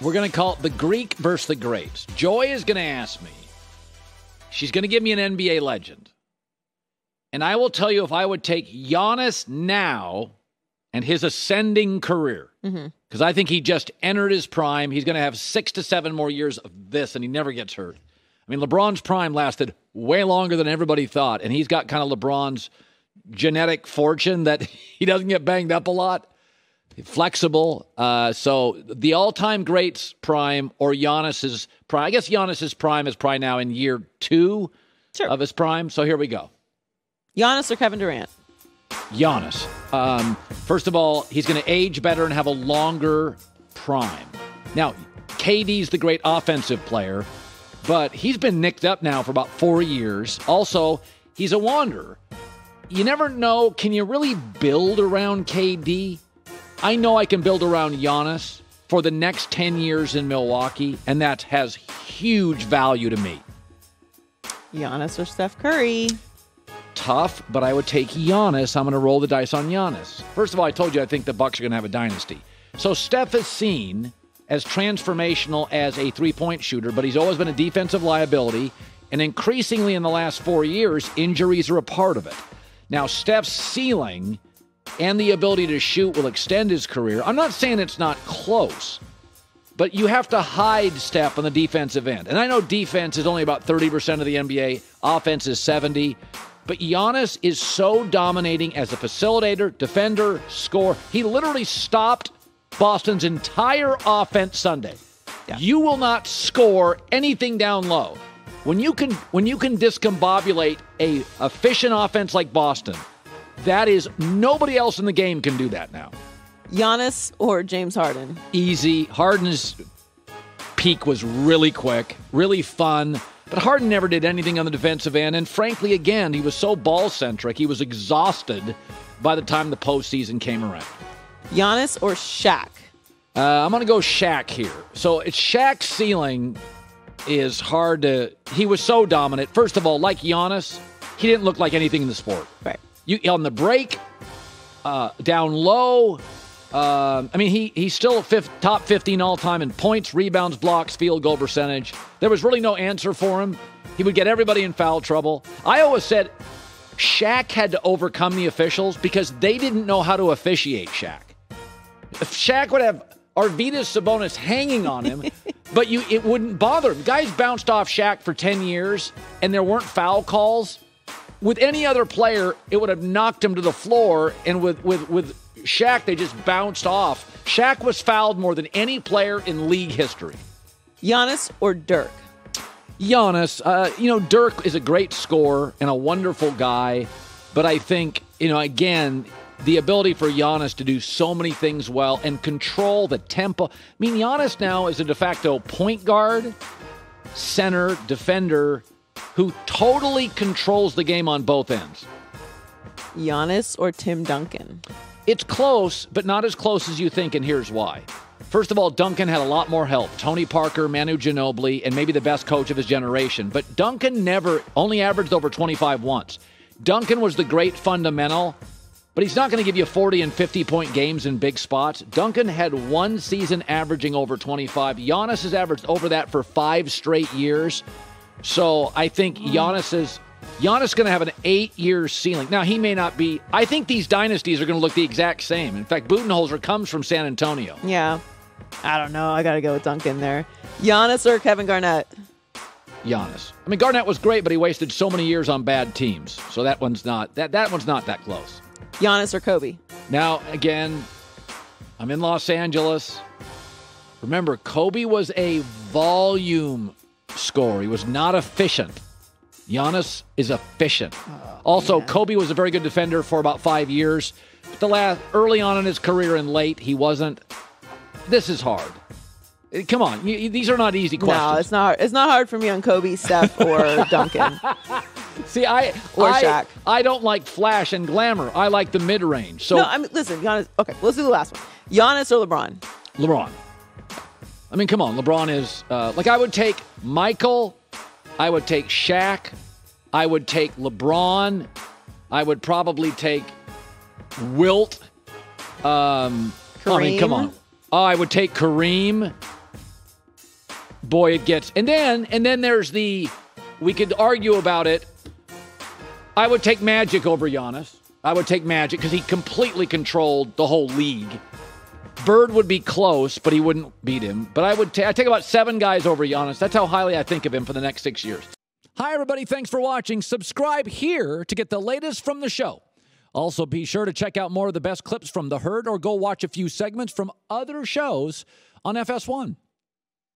We're going to call it the Greek versus the Greats. Joy is going to ask me. She's going to give me an NBA legend. And I will tell you if I would take Giannis now and his ascending career, because I think he just entered his prime. He's going to have 6 to 7 more years of this, and he never gets hurt. I mean, LeBron's prime lasted way longer than everybody thought, and he's got kind of LeBron's genetic fortune that he doesn't get banged up a lot. Flexible. So the all-time greats prime or Giannis's prime. I guess Giannis's prime is probably now in year 2 of his prime. So here we go. Giannis or Kevin Durant? Giannis. First of all, he's going to age better and have a longer prime. Now, KD's the great offensive player, but he's been nicked up now for about 4 years. Also, he's a wanderer. You never know, can you really build around KD? I know I can build around Giannis for the next 10 years in Milwaukee, and that has huge value to me. Giannis or Steph Curry? Tough, but I would take Giannis. I'm going to roll the dice on Giannis. First of all, I told you I think the Bucks are going to have a dynasty. So Steph is seen as transformational as a three-point shooter, but he's always been a defensive liability, and increasingly in the last 4 years, injuries are a part of it. Now, Steph's ceiling and the ability to shoot will extend his career. I'm not saying it's not close, but you have to hide Steph on the defensive end. And I know defense is only about 30% of the NBA. Offense is 70%. But Giannis is so dominating as a facilitator, defender, scorer. He literally stopped Boston's entire offense Sunday. Yeah. You will not score anything down low. When you can discombobulate a efficient offense like Boston, that is, nobody else in the game can do that now. Giannis or James Harden? Easy. Harden's peak was really quick, really fun. But Harden never did anything on the defensive end. And frankly, again, he was so ball-centric, he was exhausted by the time the postseason came around. Giannis or Shaq? I'm going to go Shaq here. So it's Shaq's ceiling is hard to... He was so dominant. First of all, like Giannis, he didn't look like anything in the sport. Right. On the break, down low... he's still top 15 all-time in points, rebounds, blocks, field goal percentage. There was really no answer for him. He would get everybody in foul trouble. I always said Shaq had to overcome the officials because they didn't know how to officiate Shaq. If Shaq would have Arvydas Sabonis hanging on him, but it wouldn't bother him. Guys bounced off Shaq for 10 years, and there weren't foul calls. With any other player, it would have knocked him to the floor, and with Shaq, they just bounced off. Shaq was fouled more than any player in league history. Giannis or Dirk? Giannis. Dirk is a great scorer and a wonderful guy, but I think, again, the ability for Giannis to do so many things well and control the tempo. I mean, Giannis now is a de facto point guard, center, defender, who totally controls the game on both ends. Giannis or Tim Duncan? It's close, but not as close as you think, and here's why. First of all, Duncan had a lot more help. Tony Parker, Manu Ginobili, and maybe the best coach of his generation. But Duncan only averaged over 25 once. Duncan was the great fundamental, but he's not going to give you 40 and 50-point games in big spots. Duncan had one season averaging over 25. Giannis has averaged over that for 5 straight years. So I think Giannis is going to have an 8-year ceiling. Now, he may not be. I think these dynasties are going to look the exact same. In fact, Budenholzer comes from San Antonio. Yeah. I don't know. I got to go with Duncan there. Giannis or Kevin Garnett? Giannis. I mean, Garnett was great, but he wasted so many years on bad teams. So that one's not that close. Giannis or Kobe? Now, again, I'm in Los Angeles. Remember, Kobe was a volume scorer. He was not efficient. Giannis is efficient. Also, Kobe was a very good defender for about 5 years. But early on in his career and late, he wasn't. This is hard. Come on, these are not easy questions. No, it's not. It's not hard for me on Kobe, Steph, or Duncan. See, Shaq. I don't like flash and glamour. I like the mid-range. So listen, Giannis. Okay, let's do the last one. Giannis or LeBron? LeBron. I mean, come on. LeBron is I would take Michael. I would take Shaq. I would take LeBron. I would probably take Wilt. Kareem? I mean, come on. I would take Kareem. boy, it gets. And then there's we could argue about it. I would take Magic over Giannis. I would take Magic because he completely controlled the whole league. Bird would be close, but he wouldn't beat him. But I take about 7 guys over Giannis. That's how highly I think of him for the next 6 years. Hi, everybody. Thanks for watching. Subscribe here to get the latest from the show. Also, be sure to check out more of the best clips from The Herd or go watch a few segments from other shows on FS1.